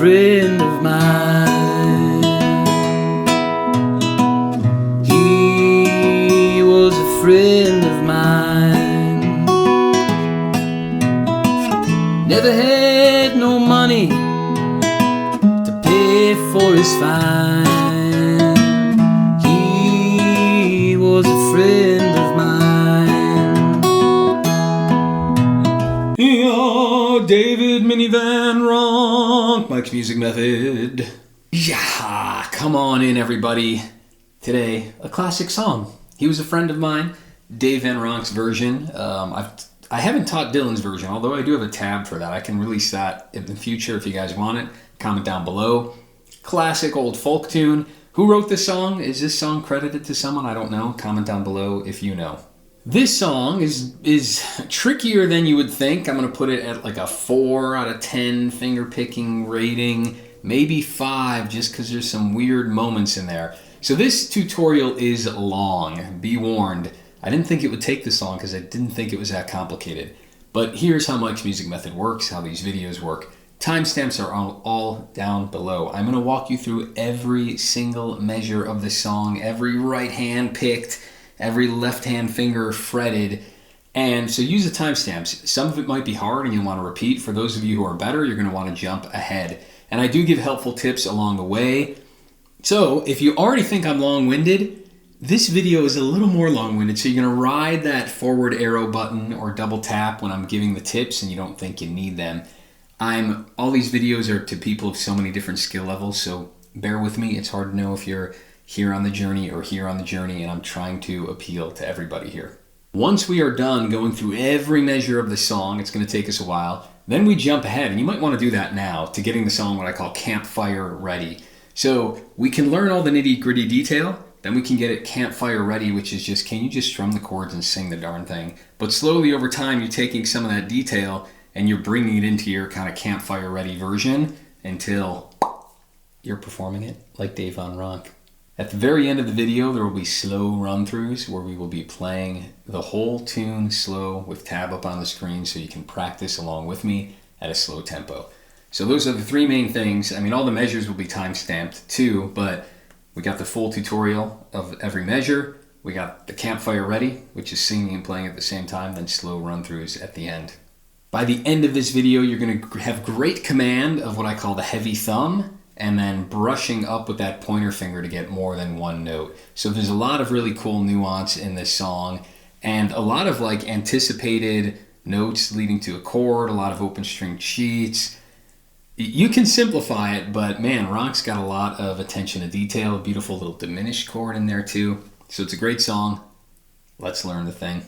friend of mine. He was a friend of mine. Never had no money to pay for his fine. He was a friend of mine. Yeah, David Minivan Ronk, Mike's Music Method. Yeah, come on in everybody. Today, a classic song. He was a friend of mine. Dave Van Ronk's version. I haven't taught Dylan's version, although I do have a tab for that. I can release that in the future if you guys want it. Comment down below. Classic old folk tune. Who wrote this song? Is this song credited to someone? I don't know. Comment down below if you know. This song is trickier than you would think. I'm going to put it at like a 4 out of 10 finger picking rating. Maybe 5 just because there's some weird moments in there. So this tutorial is long. Be warned. I didn't think it would take this long because I didn't think it was that complicated. But here's how Mike's Music Method works, how these videos work. Timestamps are all down below. I'm going to walk you through every single measure of the song, every right hand picked, every left hand finger fretted. And so use the timestamps. Some of it might be hard and you'll want to repeat. For those of you who are better, you're going to want to jump ahead. And I do give helpful tips along the way. So if you already think I'm long-winded, this video is a little more long-winded, so you're going to ride that forward arrow button or double tap when I'm giving the tips and you don't think you need them. All these videos are to people of so many different skill levels, so bear with me. It's hard to know if you're here on the journey or here on the journey, and I'm trying to appeal to everybody here. Once we are done going through every measure of the song, it's going to take us a while, then we jump ahead, and you might want to do that now to getting the song what I call campfire ready. So we can learn all the nitty-gritty detail, then we can get it campfire ready, which is just, can you just strum the chords and sing the darn thing? But slowly over time, you're taking some of that detail and you're bringing it into your kind of campfire ready version until you're performing it like Dave Van Ronk. At the very end of the video, there will be slow run-throughs where we will be playing the whole tune slow with tab up on the screen so you can practice along with me at a slow tempo. So those are the 3 main things. I mean, all the measures will be time-stamped too, but we got the full tutorial of every measure. We got the campfire ready, which is singing and playing at the same time, then slow run-throughs at the end. By the end of this video, you're going to have great command of what I call the heavy thumb, and then brushing up with that pointer finger to get more than one note. So there's a lot of really cool nuance in this song, and a lot of like anticipated notes leading to a chord, a lot of open string sheets. You can simplify it, but man, Ronk's got a lot of attention to detail, a beautiful little diminished chord in there too. So it's a great song. Let's learn the thing.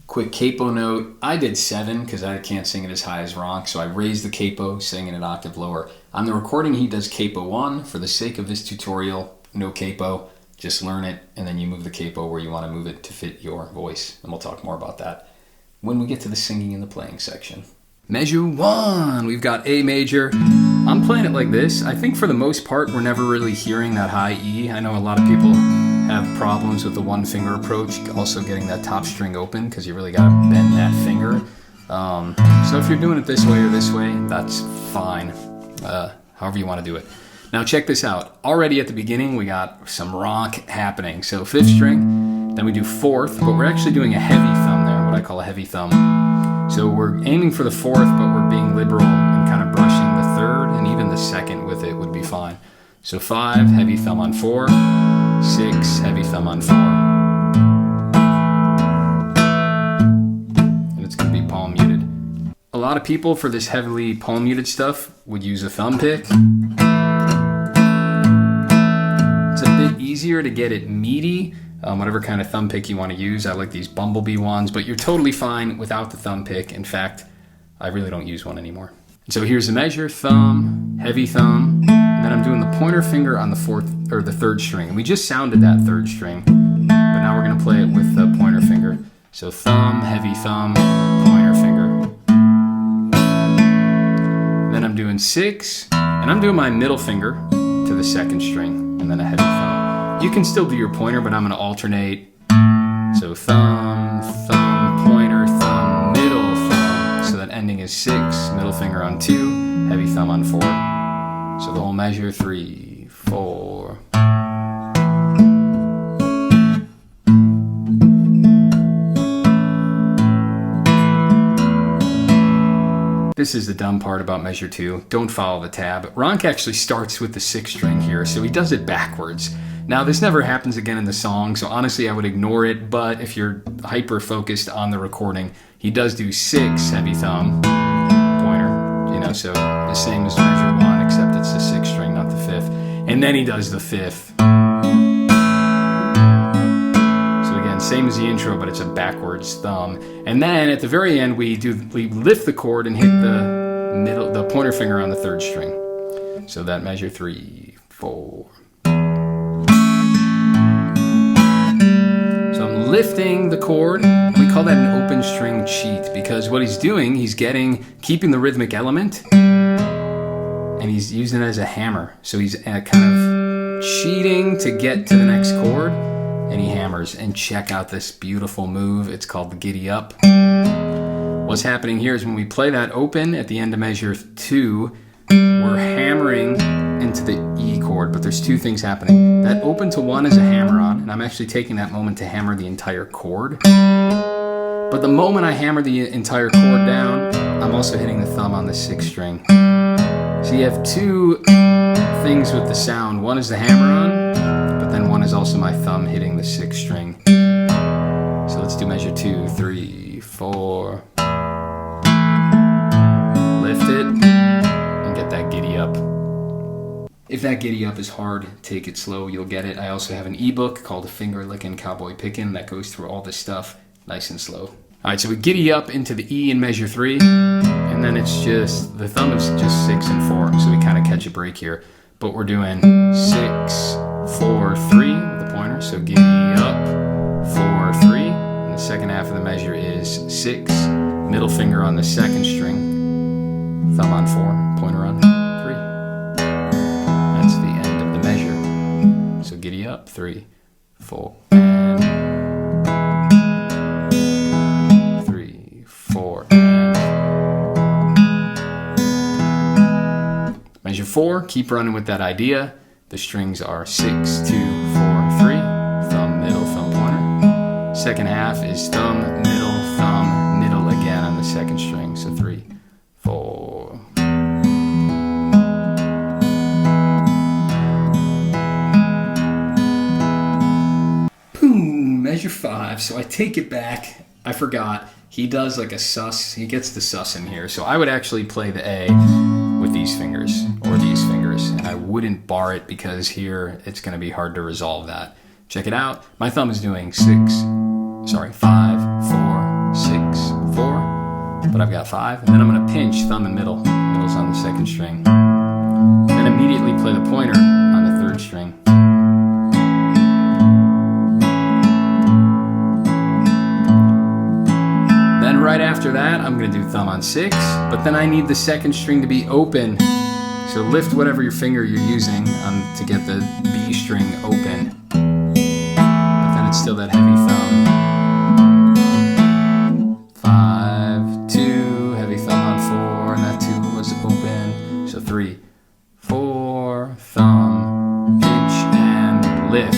Quick capo note. I did 7 because I can't sing it as high as Ronk, so I raised the capo, singing an octave lower. On the recording, he does capo 1. For the sake of this tutorial, no capo. Just learn it, and then you move the capo where you want to move it to fit your voice. And we'll talk more about that when we get to the singing and the playing section. Measure 1, we've got A major. I'm playing it like this. I think for the most part, we're never really hearing that high E. I know a lot of people have problems with the one finger approach, also getting that top string open because you really got to bend that finger. So if you're doing it this way or this way, that's fine. However you want to do it. Now check this out. Already at the beginning, we got some Ronk happening. So 5th string, then we do 4th, but we're actually doing a heavy thumb there, what I call a heavy thumb. So we're aiming for the 4th, but we're being liberal and kind of brushing the 3rd, and even the 2nd with it would be fine. So 5, heavy thumb on 4, 6, heavy thumb on 4. And it's going to be palm muted. A lot of people for this heavily palm muted stuff would use a thumb pick. It's a bit easier to get it meaty. Whatever kind of thumb pick you want to use. I like these bumblebee ones, but you're totally fine without the thumb pick. In fact, I really don't use one anymore. So here's the measure, thumb, heavy thumb, and then I'm doing the pointer finger on the 4th or the 3rd string. And we just sounded that 3rd string, but now we're going to play it with the pointer finger. So thumb, heavy thumb, pointer finger. Then I'm doing 6, and I'm doing my middle finger to the 2nd string, and then a heavy thumb. You can still do your pointer, but I'm going to alternate. So thumb, thumb, pointer, thumb, middle thumb. So that ending is 6, middle finger on 2, heavy thumb on 4. So the whole measure, 3, 4. This is the dumb part about measure 2. Don't follow the tab. Ronk actually starts with the 6th string here, so he does it backwards. Now, this never happens again in the song, so honestly I would ignore it, but if you're hyper focused on the recording, he does do 6 heavy thumb, pointer, you know, so the same as measure 1, except it's the 6th string, not the 5th. And then he does the 5th. So again, same as the intro, but it's a backwards thumb. And then at the very end, we lift the chord and hit the pointer finger on the 3rd string. So that measure 3, 4. So I'm lifting the chord. We call that an open string cheat because what he's doing, he's keeping the rhythmic element and he's using it as a hammer. So he's kind of cheating to get to the next chord and he hammers. And check out this beautiful move. It's called the giddy up. What's happening here is when we play that open at the end of measure 2, we're hammering into the E chord, but there's 2 things happening. That open to 1 is a hammer on, and I'm actually taking that moment to hammer the entire chord. But the moment I hammer the entire chord down, I'm also hitting the thumb on the 6th string. So you have 2 things with the sound. One is the hammer on, but then one is also my thumb hitting the 6th string. So let's do measure 2, 3, 4. Lift it and get that giddy up. If that giddy up is hard, take it slow, you'll get it. I also have an ebook called A Finger Lickin' Cowboy Pickin' that goes through all this stuff nice and slow. All right, so we giddy up into the E in measure 3, and then it's just, the thumb is just 6 and 4, so we kind of catch a break here. But we're doing 6, 4, 3 with the pointer, so giddy up, 4, 3. And the second half of the measure is 6, middle finger on the 2nd string, thumb on 4, pointer on 3. That's the end of the measure. So giddy up, 3, 4, and 3, 4, and measure 4. Keep running with that idea. The strings are 6, 2, 4, 3, thumb, middle, thumb, pointer. Second half is thumb, middle again on the 2nd string. So 3, 4. Boom, measure 5. So I take it back. I forgot. He does like a sus. He gets the sus in here. So I would actually play the A with these fingers or these fingers. And I wouldn't bar it because here it's going to be hard to resolve that. Check it out. My thumb is doing 5, 4, 6, 4. But I've got 5. And then I'm going to pinch thumb and middle. Middle's on the 2nd string. Then immediately play the pointer on the 3rd string. Then right after that, I'm going to do thumb on 6, but then I need the 2nd string to be open. So lift whatever your finger you're using to get the B string open. But then it's still that heavy thumb. 5, 2, heavy thumb on 4, and that 2 was open. So 3, 4, thumb, pinch, and lift.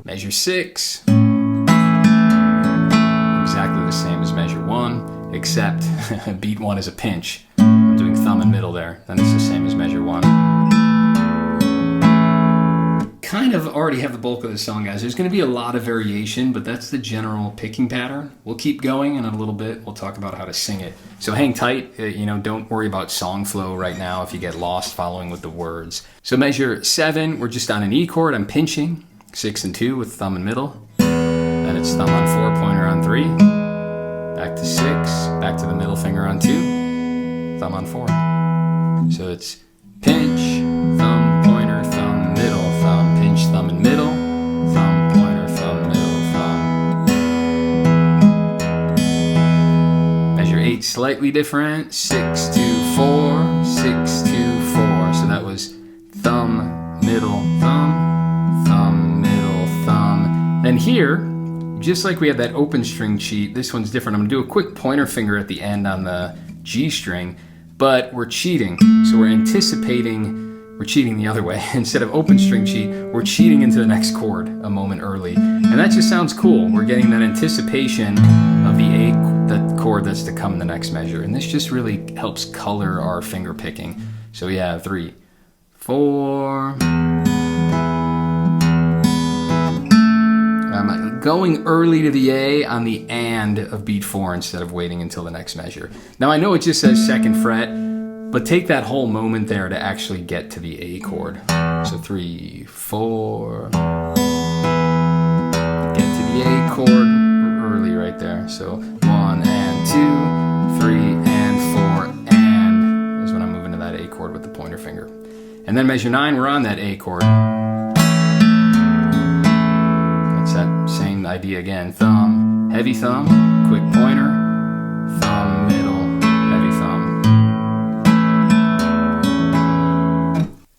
Measure 6, exactly the same as measure 1, except beat 1 is a pinch. I'm doing thumb and middle there, then it's the same as measure 1. Kind of already have the bulk of the song, guys. There's going to be a lot of variation, but that's the general picking pattern. We'll keep going, and in a little bit, we'll talk about how to sing it. So hang tight, don't worry about song flow right now if you get lost following with the words. So measure 7, we're just on an E chord, I'm pinching. 6 and 2 with thumb and middle. Then it's thumb on 4, pointer on 3. Back to 6, back to the middle finger on 2, thumb on 4. So it's pinch, thumb, pointer, thumb, middle, thumb, pinch, thumb and middle, thumb, pointer, thumb, middle, thumb. Measure 8, slightly different. 6, 2, 4, 6, 2, 4. So that was thumb, middle, thumb, thumb, middle, thumb. Then here, just like we had that open string cheat, this one's different. I'm gonna do a quick pointer finger at the end on the G string, but we're cheating. So we're anticipating, we're cheating the other way. Instead of open string cheat, we're cheating into the next chord a moment early. And that just sounds cool. We're getting that anticipation of the chord that's to come in the next measure. And this just really helps color our finger picking. So we have 3, 4. I'm going early to the A on the and of beat 4 instead of waiting until the next measure. Now I know it just says 2nd fret, but take that whole moment there to actually get to the A chord. So 3, 4. Get to the A chord early right there. So 1 and 2, 3 and 4 and is when I'm moving to that A chord with the pointer finger. And then measure 9, we're on that A chord. That same idea again. Thumb, heavy thumb, quick pointer, thumb, middle, heavy thumb.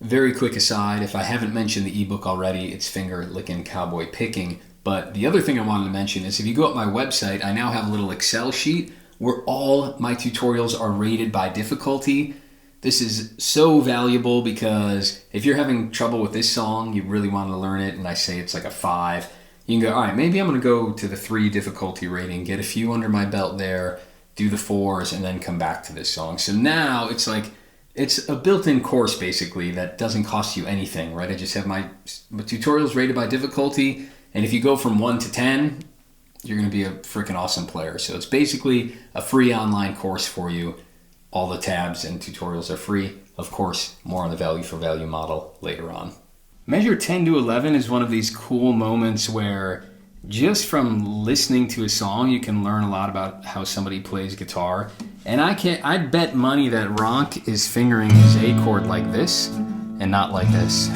Very quick aside, if I haven't mentioned the ebook already, it's Finger Lickin' Cowboy Picking. But the other thing I wanted to mention is if you go up my website, I now have a little Excel sheet where all my tutorials are rated by difficulty. This is so valuable because if you're having trouble with this song, you really want to learn it, and I say it's like a 5, you can go, all right, maybe I'm going to go to the 3 difficulty rating, get a few under my belt there, do the 4s, and then come back to this song. So now it's like, it's a built-in course basically that doesn't cost you anything, right? I just have my tutorials rated by difficulty, and if you go from 1 to 10, you're going to be a freaking awesome player. So it's basically a free online course for you. All the tabs and tutorials are free. Of course, more on the value for value model later on. Measure 10 to 11 is one of these cool moments where just from listening to a song, you can learn a lot about how somebody plays guitar. And I'd bet money that Ronk is fingering his A chord like this and not like this.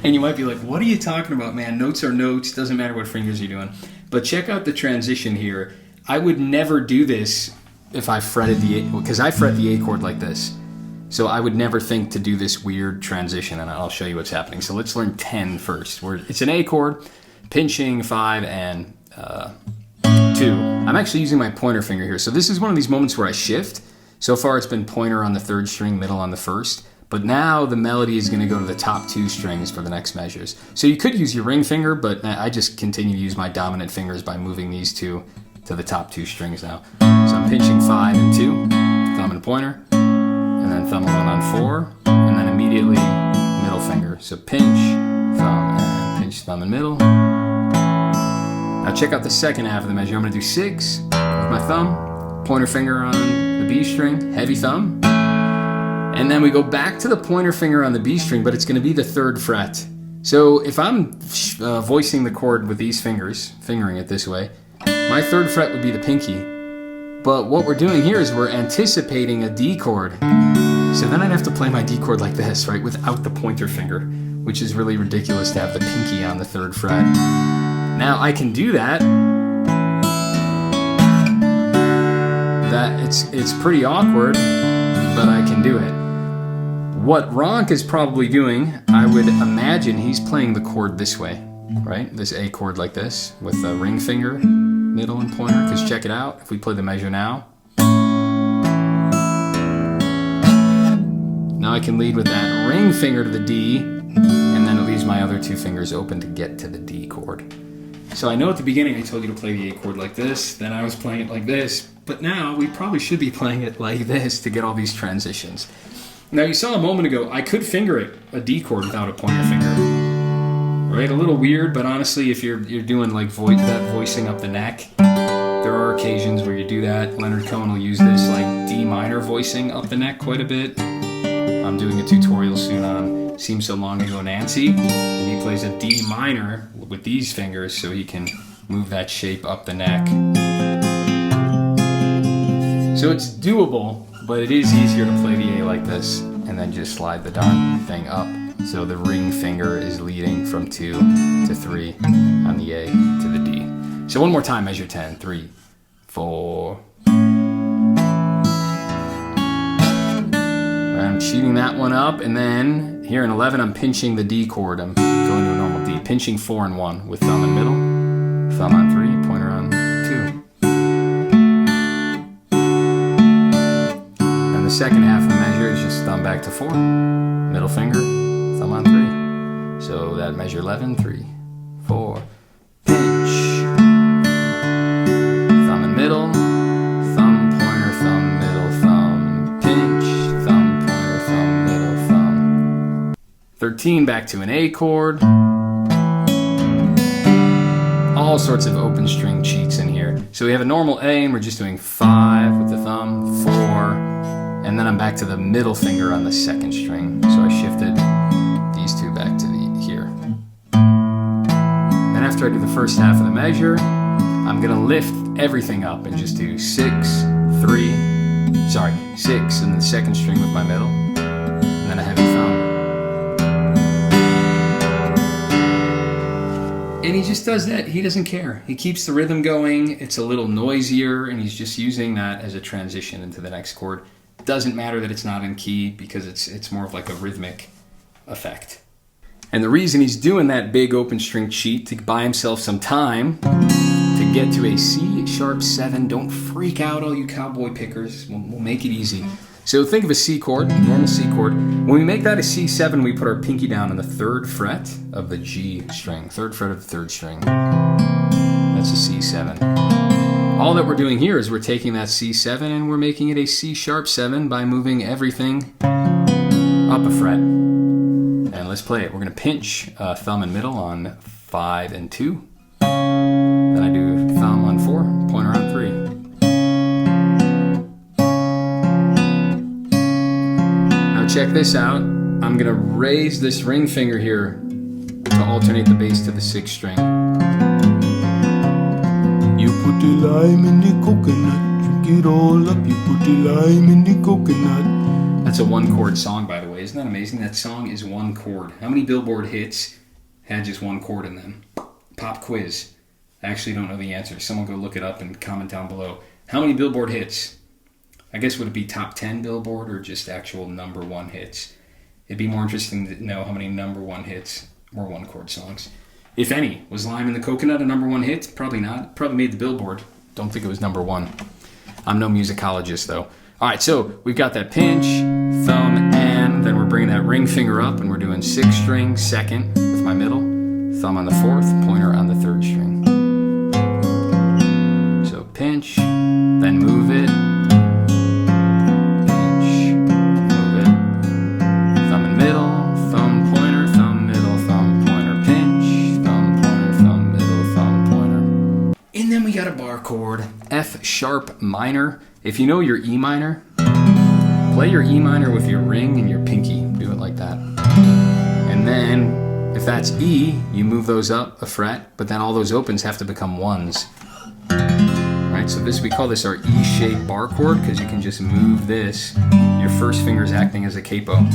And you might be like, what are you talking about, man? Notes are notes, doesn't matter what fingers you're doing. But check out the transition here. I would never do this if I fretted the A, because I fret the A chord like this. So I would never think to do this weird transition, and I'll show you what's happening. So let's learn 10 first. It's an A chord, pinching 5 and 2. I'm actually using my pointer finger here. So this is one of these moments where I shift. So far it's been pointer on the 3rd string, middle on the 1st. But now the melody is going to go to the top 2 strings for the next measures. So you could use your ring finger, but I just continue to use my dominant fingers by moving these 2 to the top 2 strings now. So I'm pinching 5 and 2, thumb and pointer. And then thumb alone on 4, and then immediately middle finger. So pinch, thumb, and pinch, thumb, and middle. Now check out the second half of the measure. I'm going to do 6 with my thumb, pointer finger on the B string, heavy thumb. And then we go back to the pointer finger on the B string, but it's going to be the 3rd fret. So if I'm voicing the chord with these fingers, fingering it this way, my 3rd fret would be the pinky. But what we're doing here is we're anticipating a D chord. So then I'd have to play my D chord like this, right, without the pointer finger, which is really ridiculous to have the pinky on the 3rd fret. Now I can do that. It's pretty awkward, but I can do it. What Ronk is probably doing, I would imagine he's playing the chord this way, right? This A chord like this with the ring finger, middle and pointer, because check it out, if we play the measure now. Now I can lead with that ring finger to the D, and then it leaves my other 2 fingers open to get to the D chord. So I know at the beginning I told you to play the A chord like this, then I was playing it like this, but now we probably should be playing it like this to get all these transitions. Now you saw a moment ago, I could finger it, a D chord without a pointer finger. Right, a little weird, but honestly, if you're doing like that voicing up the neck, there are occasions where you do that. Leonard Cohen will use this like D minor voicing up the neck quite a bit. I'm doing a tutorial soon on Seems So Long Ago Nancy, and he plays a D minor with these fingers so he can move that shape up the neck. So it's doable, but it is easier to play the A like this and then just slide the darn thing up. So the ring finger is leading from 2 to 3 on the A to the D. So one more time, measure 10. 3, 4. I'm cheating that one up, and then here in 11, I'm pinching the D chord. I'm going to a normal D, pinching 4 and 1 with thumb and middle. thumb on 3, pointer on 2. And the second half of the measure is just thumb back to 4, middle finger, thumb on 3. So that measure 11, 3, 4, pinch, thumb and middle, thumb, pointer, thumb, middle, thumb, pinch, thumb, pointer, thumb, middle, thumb. 13, back to an A chord. All sorts of open string cheats in here. So we have a normal A and we're just doing 5 with the thumb, 4, and then I'm back to the middle finger on the second string. So I shifted these two back to here. Then after I do the first half of the measure, I'm gonna lift everything up and just do 6 in the second string with my middle, and then a heavy thumb. And he just does that, he doesn't care. He keeps the rhythm going, it's a little noisier, and he's just using that as a transition into the next chord. It doesn't matter that it's not in key because it's more of like a rhythmic effect. And the reason he's doing that big open string cheat to buy himself some time to get to a C#7, don't freak out all you cowboy pickers, we'll make it easy. So think of a C chord, normal C chord. When we make that a C7, we put our pinky down on the 3rd fret of the G string, 3rd fret of the 3rd string. That's a C7. All that we're doing here is we're taking that C7 and we're making it a C#7 by moving everything up a fret. And let's play it. We're gonna pinch thumb and middle on 5 and 2. Then I do thumb on 4, pointer on 3. Check this out. I'm gonna raise this ring finger here to alternate the bass to the 6th string. You put the lime in the coconut, drink it all up. You put the lime in the coconut. That's a 1-chord song, by the way. Isn't that amazing? That song is 1 chord. How many Billboard hits had just 1 chord in them? Pop quiz. I actually don't know the answer. Someone go look it up and comment down below. How many Billboard hits? I guess would it be top 10 Billboard or just actual #1 hits? It'd be more interesting to know how many #1 hits were 1-chord songs. If any. Was Lime in the Coconut a #1 hit? Probably not. Probably made the Billboard. Don't think it was #1. I'm no musicologist though. Alright, so we've got that pinch, thumb, and then we're bringing that ring finger up and we're doing 6th string, 2nd with my middle, thumb on the 4th, pointer on the 3rd string. So pinch, then move it, got a bar chord, F# minor. If you know your E minor, play your E minor with your ring and your pinky. Do it like that. And then, if that's E, you move those up a fret, but then all those opens have to become 1s. Right, so we call this our E-shaped bar chord because you can just move this. Your first finger's acting as a capo.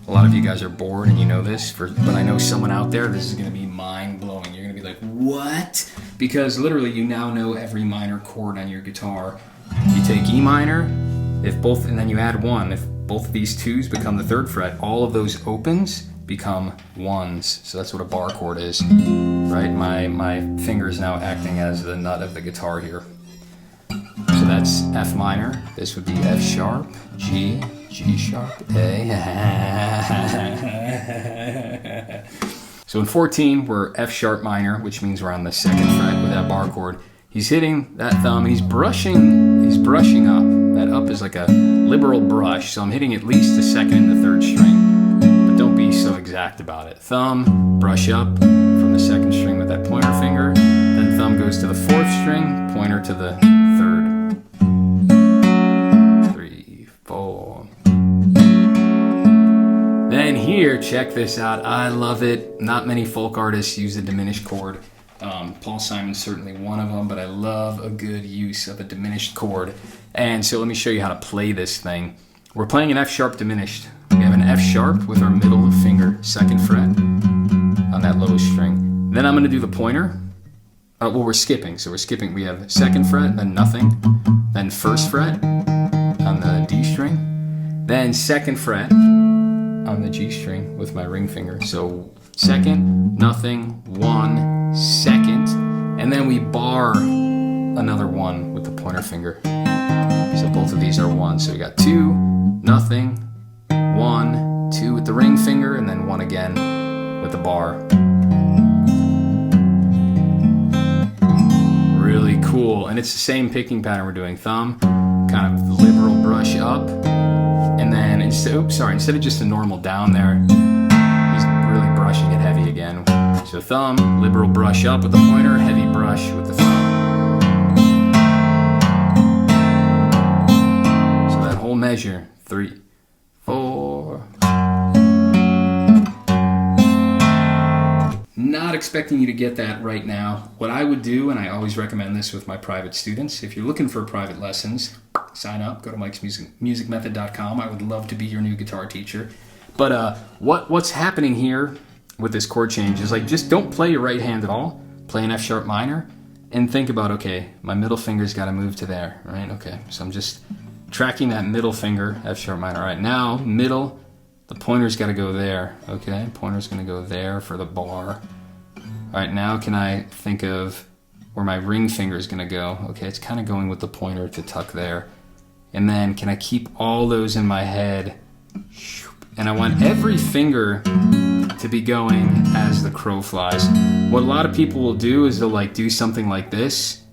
A lot of you guys are bored and you know this, but I know someone out there, this is going to be mind-blowing. You're going to be like, what? Because literally you now know every minor chord on your guitar. You take E minor, and then you add 1. If both of these 2s become the 3rd fret, all of those opens become 1s. So that's what a bar chord is, right? My finger is now acting as the nut of the guitar here. So that's F minor. This would be F#, G, G#, A. So in 14, we're F# minor, which means we're on the 2nd fret with that bar chord. He's hitting that thumb, he's brushing up. That up is like a liberal brush, so I'm hitting at least the 2nd and the 3rd string. But don't be so exact about it. Thumb, brush up from the 2nd string with that pointer finger, then thumb goes to the 4th string, pointer to the 3rd. 3, 4. Then here, check this out. I love it. Not many folk artists use a diminished chord. Paul Simon's certainly one of them, but I love a good use of a diminished chord. And so let me show you how to play this thing. We're playing an F# diminished. We have an F# with our middle finger, 2nd fret on that lowest string. Then I'm going to do the pointer. Well, we're skipping. So we're skipping. We have 2nd fret, then nothing. Then 1st fret on the D string. Then 2nd fret on the G string with my ring finger. So 2nd, nothing, 1, 2nd, and And then we bar another 1 with the pointer finger. So both of these are 1. So we got 2, nothing, 1, 2 with the ring finger, and then 1 again with the bar. Really cool. And it's the same picking pattern we're doing. Thumb, kind of liberal brush up, and then instead of just a normal down there, he's really brushing it heavy again. So thumb, liberal brush up with the pointer, heavy brush with the thumb. So that whole measure, 3, 4. Not expecting you to get that right now. What I would do, and I always recommend this with my private students, if you're looking for private lessons, sign up, go to mikesmusicmethod.com. I would love to be your new guitar teacher. But what's happening here with this chord change is like, just don't play your right hand at all. Play an F sharp minor and think about, okay, my middle finger's got to move to there, right? Okay, so I'm just tracking that middle finger, F sharp minor. All right, now middle, the pointer's got to go there, okay? Pointer's going to go there for the bar. All right, now can I think of where my ring finger is going to go? Okay, it's kind of going with the pointer to tuck there. And then can I keep all those in my head? And I want every finger to be going as the crow flies. What a lot of people will do is they'll like do something like this,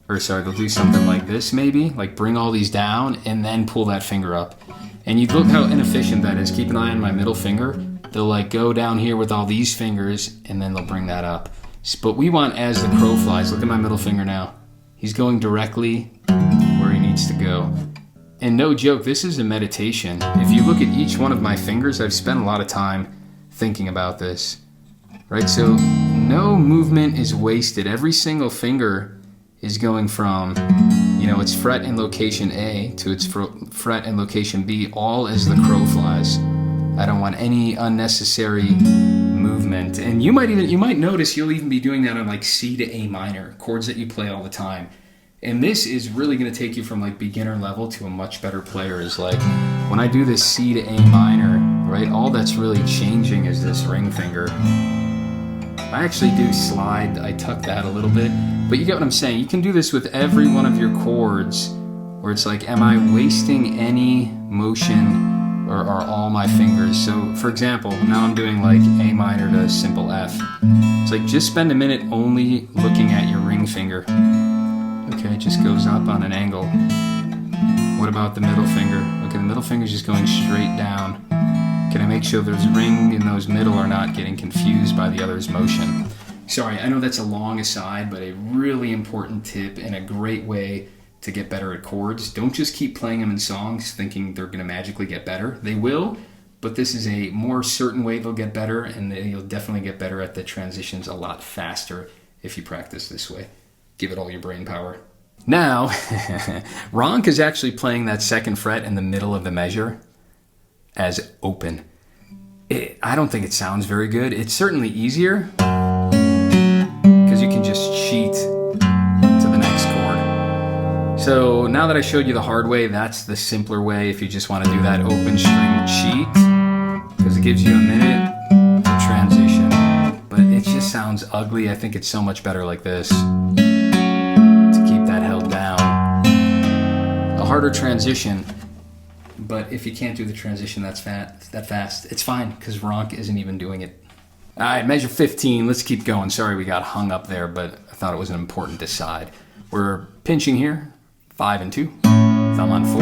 they'll do something like this maybe, like bring all these down and then pull that finger up. And you look how inefficient that is. Keep an eye on my middle finger. They'll like go down here with all these fingers and then they'll bring that up. But we want as the crow flies. Look at my middle finger now. He's going directly where he needs to go. And no joke, this is a meditation. If you look at each one of my fingers, I've spent a lot of time thinking about this, right? So no movement is wasted. Every single finger is going from, its fret in location A to its fret in location B, all as the crow flies. I don't want any unnecessary movement. And you might notice you'll even be doing that on like C to A minor, chords that you play all the time. And this is really going to take you from like beginner level to a much better player. Is like when I do this C to A minor, right? All that's really changing is this ring finger. I actually do slide, I tuck that a little bit, but you get what I'm saying. You can do this with every one of your chords where it's like, am I wasting any motion or are all my fingers? So for example, now I'm doing like A minor to simple F. It's like just spend a minute only looking at your ring finger. Okay, it just goes up on an angle. What about the middle finger? Okay, the middle finger's just going straight down. Can I make sure those ring and those middle are not getting confused by the other's motion? Sorry, I know that's a long aside, but a really important tip and a great way to get better at chords. Don't just keep playing them in songs thinking they're going to magically get better. They will, but this is a more certain way they'll get better, and you'll definitely get better at the transitions a lot faster if you practice this way. Give it all your brain power. Now, Ronk is actually playing that second fret in the middle of the measure as open. I don't think it sounds very good. It's certainly easier because you can just cheat to the next chord. So now that I showed you the hard way, that's the simpler way if you just want to do that open string cheat, because it gives you a minute to transition. But it just sounds ugly. I think it's so much better like this, to keep that held down. A harder transition. But if you can't do the transition that fast, it's fine, because Ronk isn't even doing it. All right, measure 15. Let's keep going. Sorry we got hung up there, but I thought it was an important aside. We're pinching here, 5 and 2, thumb on 4,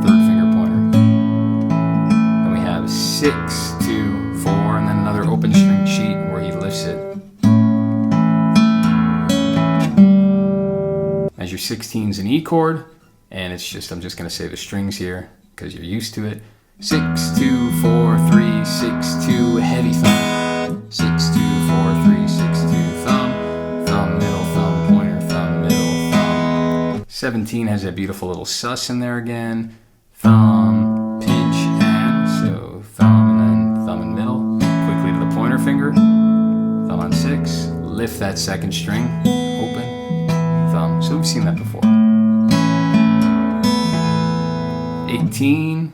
third finger pointer. Then we have 6, 2, 4, and then another open string cheat where he lifts it. Measure 16 is an E chord. And it's just, I'm just going to say the strings here because you're used to it. 6, 2, 4, 3, 6, 2, heavy thumb. 6, 2, 4, 3, 6, 2, thumb. Thumb, middle, thumb, pointer, thumb, middle, thumb. 17 has a beautiful little sus in there again. Thumb, pinch, and so thumb and then thumb and middle. Quickly to the pointer finger. Thumb on 6. Lift that second string. Open. Thumb. So we've seen that before. 18.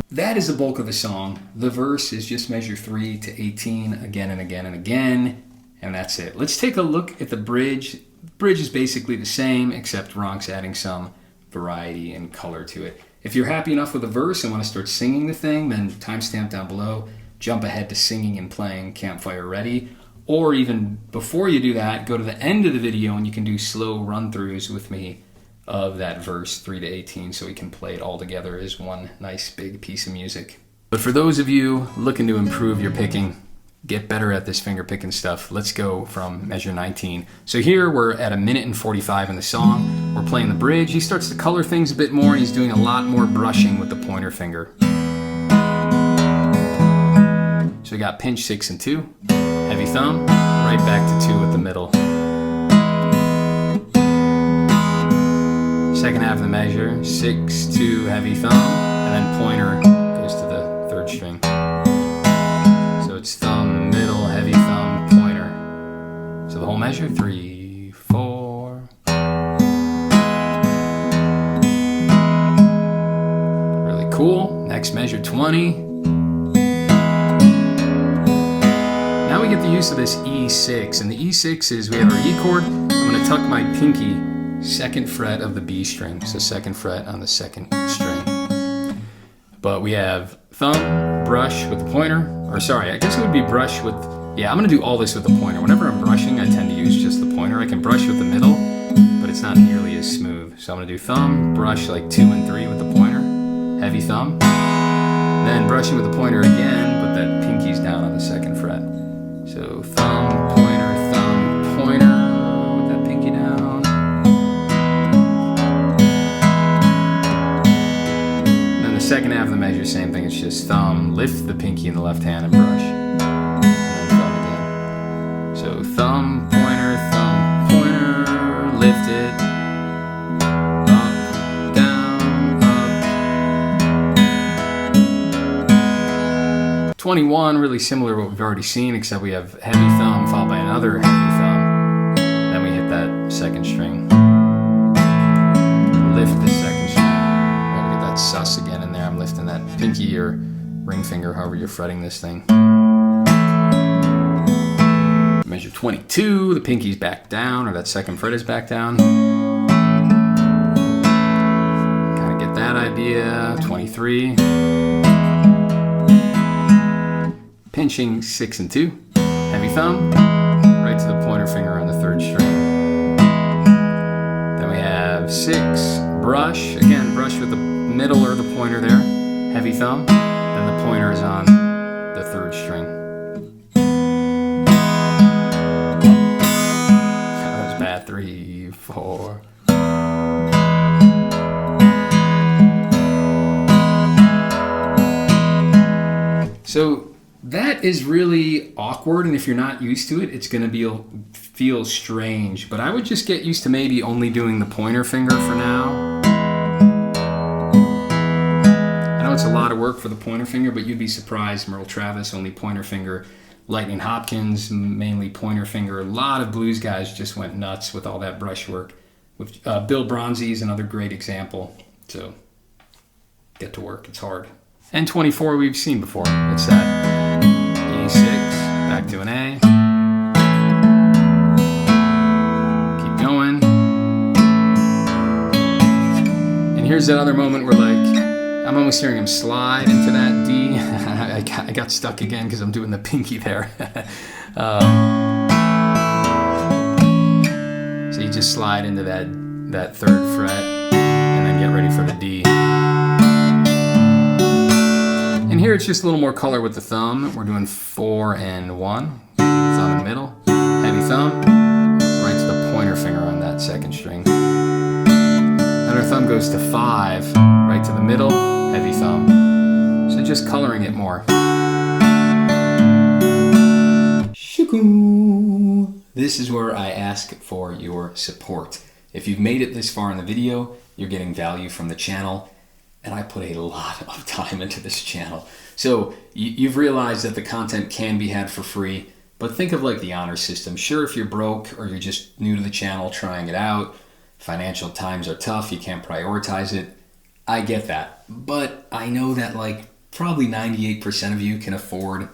That that is the bulk of the song. The verse is just measure 3 to 18 again and again and again, and that's it. Let's take a look at the bridge. The bridge is basically the same, except Ronk's adding some variety and color to it. If you're happy enough with the verse and want to start singing the thing, then timestamp down below, jump ahead to singing and playing Campfire Ready. Or even before you do that, go to the end of the video and you can do slow run-throughs with me of that verse 3 to 18 so we can play it all together as one nice big piece of music. But for those of you looking to improve your picking, get better at this finger picking stuff, let's go from measure 19. So here we're at 1:45 in the song. We're playing the bridge. He starts to color things a bit more and he's doing a lot more brushing with the pointer finger. So we got pinch 6 and 2, heavy thumb, right back to 2 at the middle. Second half of the measure, 6, 2, heavy thumb, and then pointer goes to the 3rd string. So it's thumb, middle, heavy thumb, pointer. So the whole measure, 3, 4. Really cool. Next measure, 20. Now we get the use of this E6, and the E6 is, we have our E chord. I'm going to tuck my pinky 2nd fret of the B string, so 2nd fret on the 2nd string. But we have thumb, brush with the pointer, or sorry, I guess it would be brush with, yeah, I'm gonna do all this with the pointer. Whenever I'm brushing, I tend to use just the pointer. I can brush with the middle, but it's not nearly as smooth. So I'm gonna do thumb, brush like 2 and 3 with the pointer, heavy thumb, then brushing with the pointer again, but that pinky's down on the 2nd fret. So thumb, pointer, with that pinky down. Second half of the measure, same thing. It's just thumb, lift the pinky in the left hand and brush. And then thumb again. So thumb, pointer, lift it. Up, down, up. 21, really similar to what we've already seen, except we have heavy thumb followed by another heavy thumb. Then we hit that 2nd string. Lift the 2nd string. Then we get that sus again in there. I'm lifting that pinky or ring finger, however you're fretting this thing. Measure 22, the pinky's back down, or that 2nd fret is back down. Kind of get that idea. 23. Pinching 6 and 2, heavy thumb, right to the pointer finger on the 3rd string. Then we have 6, brush, again, brush with the middle or the pointer there, heavy thumb, then the pointer is on the 3rd string. That was bad. 3, 4. So that is really awkward, and if you're not used to it, it's going to feel strange, but I would just get used to maybe only doing the pointer finger for now. It's a lot of work for the pointer finger, but you'd be surprised. Merle Travis, only pointer finger. Lightning Hopkins, mainly pointer finger. A lot of blues guys just went nuts with all that brush work. With Bill Bronzy is another great example. So get to work, it's hard. And 24 we've seen before. It's that E6, back to an A. Keep going. And here's that other moment where I'm almost hearing him slide into that D. I got stuck again because I'm doing the pinky there. So you just slide into that 3rd fret and then get ready for the D. And here it's just a little more color with the thumb. We're doing 4 and 1. Thumb in the middle, heavy thumb, right to the pointer finger on that 2nd string. Then our thumb goes to 5, right to the middle, heavy thumb. So just coloring it more. Shoo-coo. This is where I ask for your support. If you've made it this far in the video, you're getting value from the channel, and I put a lot of time into this channel. So you've realized that the content can be had for free, but think of like the honor system. Sure, if you're broke or you're just new to the channel trying it out, financial times are tough, you can't prioritize it, I get that. But I know that like probably 98% of you can afford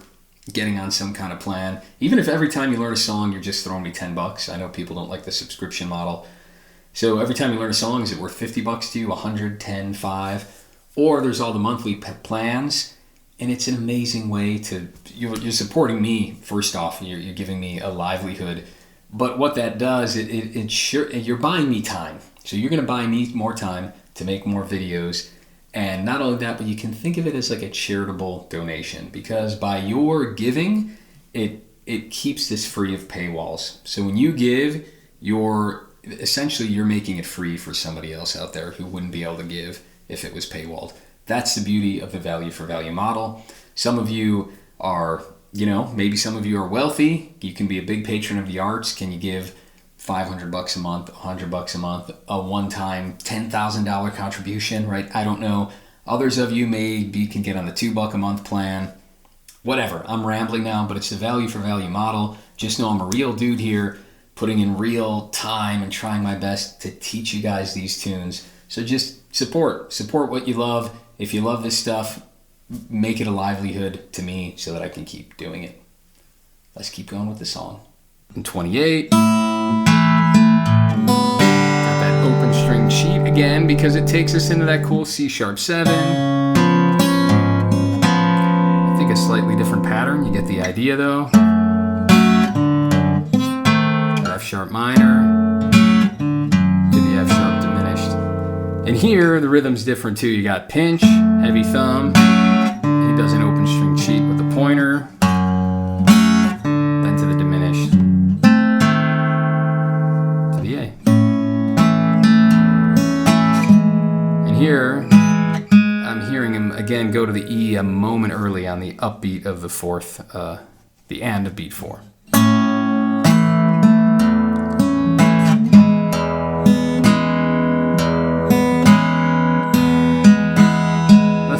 getting on some kind of plan. Even if every time you learn a song, you're just throwing me $10. I know people don't like the subscription model. So every time you learn a song, is it worth $50 to you, 100, 10, 5? Or there's all the monthly plans, and it's an amazing way to, you're supporting me, first off, you're giving me a livelihood. But what that does, you're buying me time. So you're going to buy me more time to make more videos. And not only that, but you can think of it as like a charitable donation, because by your giving, it keeps this free of paywalls. So when you give, you're making it free for somebody else out there who wouldn't be able to give if it was paywalled. That's the beauty of the value for value model. Some of you are, maybe some of you are wealthy. You can be a big patron of the arts. Can you give $500 a month, $100 a month, a one-time $10,000 contribution, right? I don't know. Others of you maybe can get on the $2 a month plan. Whatever. I'm rambling now, but it's the value for value model. Just know I'm a real dude here, putting in real time and trying my best to teach you guys these tunes. So just support what you love. If you love this stuff, make it a livelihood to me so that I can keep doing it. Let's keep going with the song. In 28, got that open string cheat again because it takes us into that cool C-sharp 7. I think a slightly different pattern. You get the idea though. F-sharp minor to the F-sharp diminished. And here the rhythm's different too. You got pinch, heavy thumb. He does an open string cheat with the pointer. Then to the diminished. To the A. And here I'm hearing him again go to the E a moment early on the upbeat of the fourth, the and of beat 4.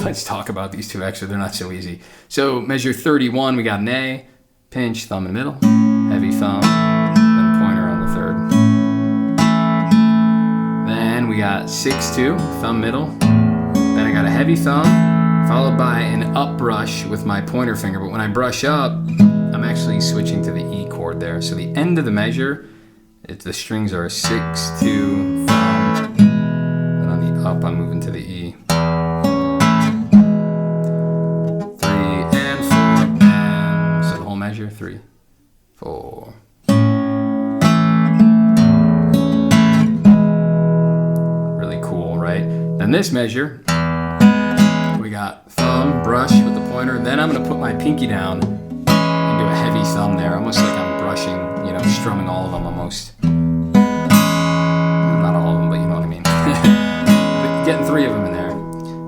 Let's talk about these two. Actually, they're not so easy. So measure 31, we got an A, pinch, thumb in the middle, heavy thumb, then pointer on the third. Then we got 6-2, thumb middle. Then I got a heavy thumb, followed by an up brush with my pointer finger. But when I brush up, I'm actually switching to the E chord there. So the end of the measure, the strings are 6-2, thumb. Then on the up, I'm moving to the E. Measure 3, 4. Really cool, right? Then this measure, we got thumb, brush with the pointer. Then I'm going to put my pinky down and do a heavy thumb there, almost like I'm brushing, strumming all of them almost. Not all of them, but you know what I mean. Getting 3 of them in there.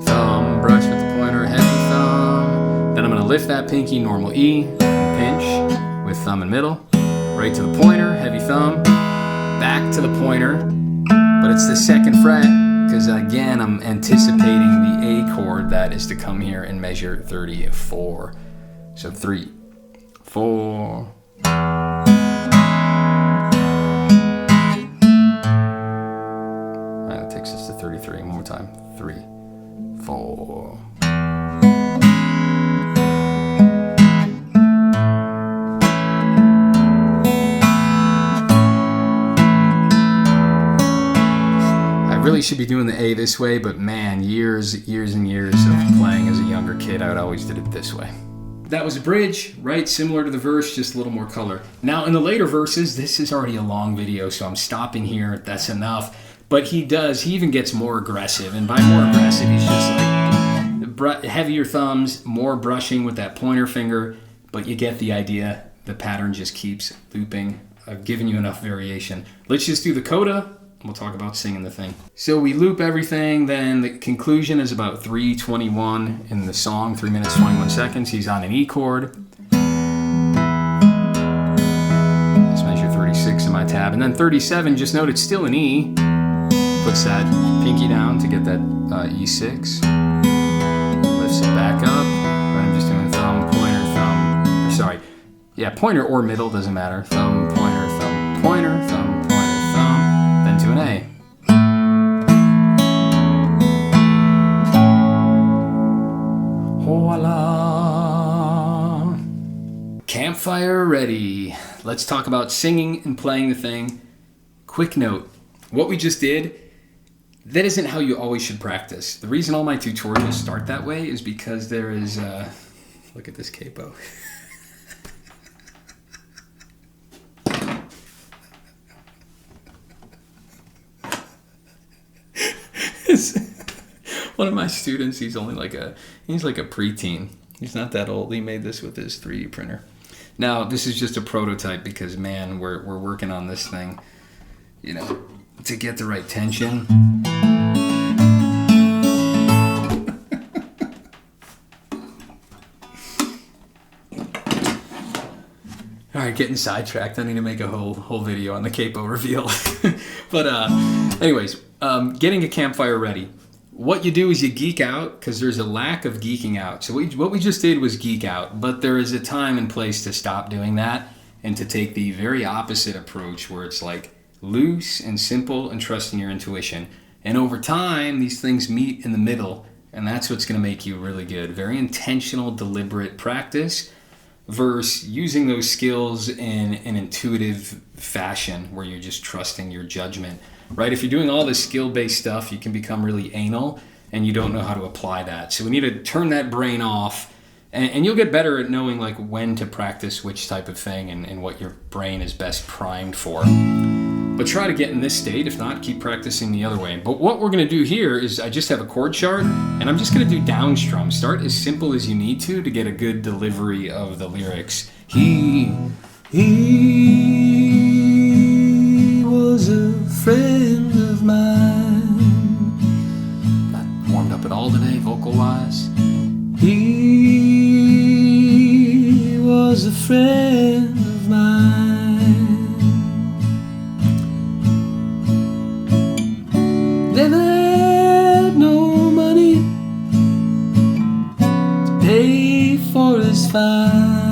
Thumb, brush with the pointer, heavy thumb. Then I'm going to lift that pinky, normal E. Pinch with thumb and middle, right to the pointer, heavy thumb, back to the pointer, but it's the 2nd fret because again I'm anticipating the A chord that is to come here in measure 34. So 3, 4. That takes us to 33. One more time. 3, 4. Really should be doing the A this way, but man, years and years of playing as a younger kid, I would always did it this way. That was a bridge, right? Similar to the verse, just a little more color. Now in the later verses, this is already a long video, so I'm stopping here. That's enough. But he even gets more aggressive, and by more aggressive, he's just like heavier thumbs, more brushing with that pointer finger, but you get the idea. The pattern just keeps looping. I've given you enough variation. Let's just do the coda. We'll talk about singing the thing. So we loop everything, then the conclusion is about 3:21 in the song, 3 minutes, 21 seconds. He's on an E chord. Let's measure 36 in my tab. And then 37, just note it's still an E. Puts that pinky down to get that E6. Lifts it back up. I'm just doing thumb, pointer, thumb. Sorry. Yeah, pointer or middle, doesn't matter. Thumb, pointer, thumb, pointer, thumb. To an A. Oh, Campfire ready. Let's talk about singing and playing the thing. Quick note, what we just did, that isn't how you always should practice. The reason all my tutorials start that way is because there is, look at this capo. One of my students, he's like a preteen. He's not that old. He made this with his 3D printer. Now, this is just a prototype because, man, we're working on this thing, you know, to get the right tension. All right, getting sidetracked. I need to make a whole video on the capo reveal. But anyways, getting a campfire ready. What you do is you geek out because there's a lack of geeking out. So what we just did was geek out, but there is a time and place to stop doing that and to take the very opposite approach where it's like loose and simple and trusting your intuition. And over time, these things meet in the middle, and that's what's going to make you really good. Very intentional, deliberate practice versus using those skills in an intuitive fashion where you're just trusting your judgment. Right? If you're doing all this skill-based stuff, you can become really anal and you don't know how to apply that. So we need to turn that brain off, and you'll get better at knowing like when to practice which type of thing and what your brain is best primed for. But try to get in this state. If not, keep practicing the other way. But what we're going to do here is I just have a chord chart, and I'm just going to do down strum. Start as simple as you need to get a good delivery of the lyrics. He was a friend of mine. Not warmed up at all today, vocal-wise. He was a friend of mine. Never had no money to pay for his fine.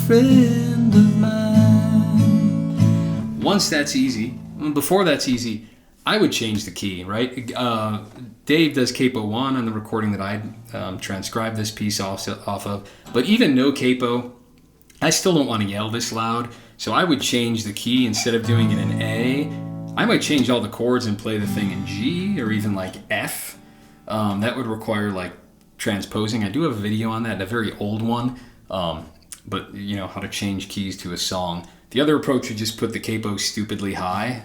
Friend of mine. Once that's easy, before that's easy, I would change the key, right? Dave does capo 1 on the recording that I transcribed this piece off of, but even no capo, I still don't want to yell this loud, so I would change the key. Instead of doing it in A, I might change all the chords and play the thing in G or even like F. That would require like transposing. I do have a video on that, a very old one. But you know how to change keys to a song. The other approach would just put the capo stupidly high.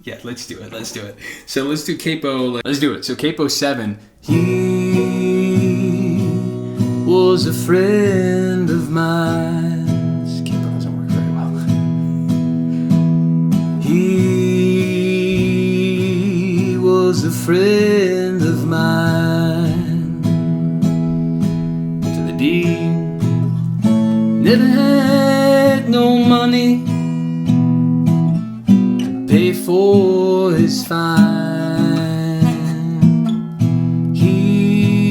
Yeah, let's do it. So let's do capo. Let's do it. So capo 7. He was a friend of mine. This capo doesn't work very well. He was a friend of mine. To the D. Never had no money to pay for his fine. He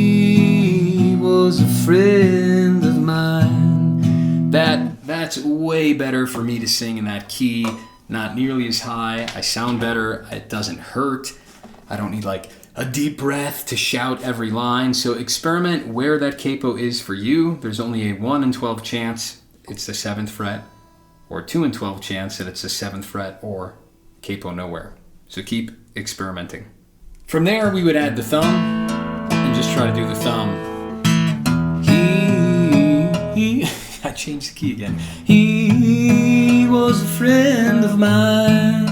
was a friend of mine. That's way better for me to sing in that key. Not nearly as high. I sound better. It doesn't hurt. I don't need like a deep breath to shout every line. So experiment where that capo is for you. There's only a 1 in 12 chance it's the 7th fret, or 2 in 12 chance that it's the 7th fret or capo nowhere. So keep experimenting. From there, we would add the thumb and just try to do the thumb. I changed the key again. He was a friend of mine.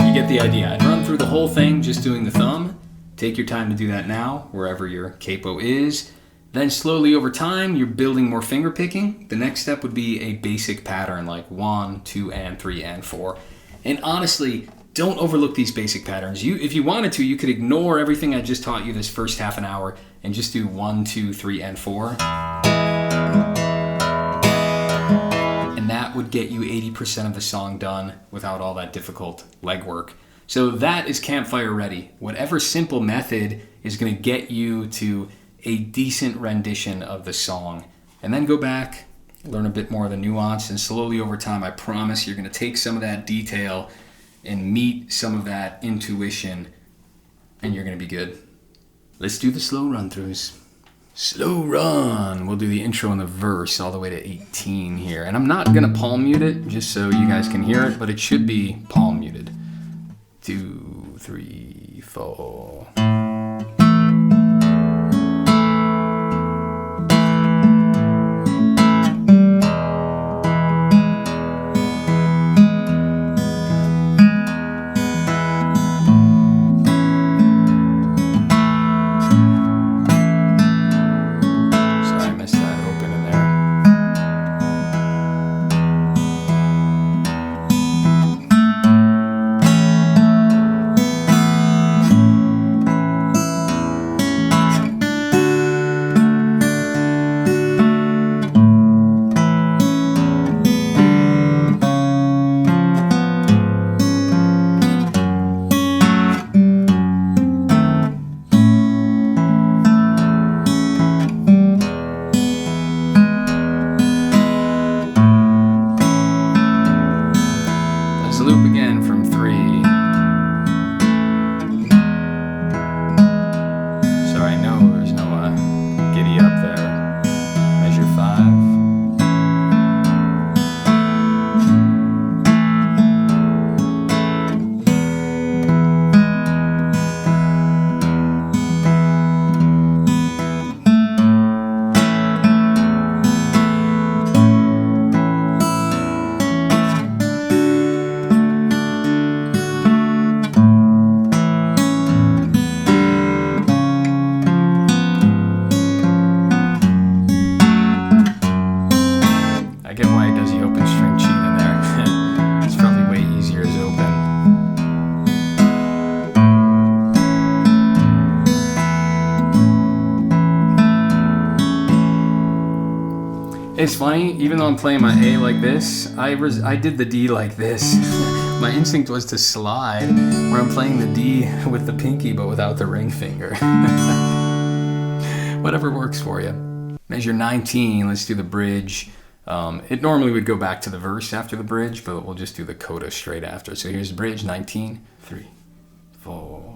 You get the idea. I'd run through the whole thing just doing the thumb. Take your time to do that now, wherever your capo is. Then slowly over time, you're building more finger picking. The next step would be a basic pattern like 1, 2, and 3, and 4. And honestly, don't overlook these basic patterns. If you wanted to, you could ignore everything I just taught you this first half an hour and just do 1, 2, 3, and 4. And that would get you 80% of the song done without all that difficult legwork. So that is Campfire ready. Whatever simple method is going to get you to a decent rendition of the song. And then go back, learn a bit more of the nuance, and slowly over time, I promise you're going to take some of that detail and meet some of that intuition, and you're going to be good. Let's do the slow run-throughs. Slow run. We'll do the intro and the verse all the way to 18 here. And I'm not gonna palm mute it just so you guys can hear it, but it should be palm muted. 2, 3, 4. It's funny, even though I'm playing my A like this, I did the D like this. My instinct was to slide, where I'm playing the D with the pinky but without the ring finger. Whatever works for you. Measure 19, let's do the bridge. It normally would go back to the verse after the bridge, but we'll just do the coda straight after. So here's the bridge, 19, 3, 4.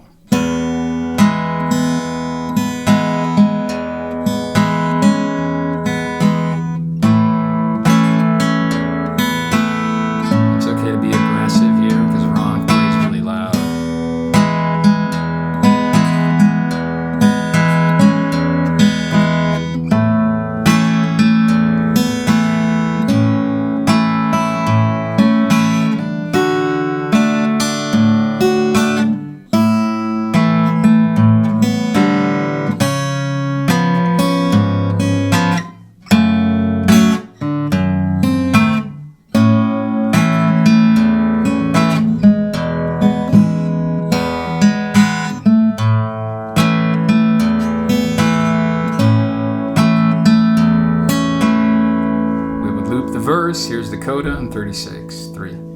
Here's the coda on 36, 3.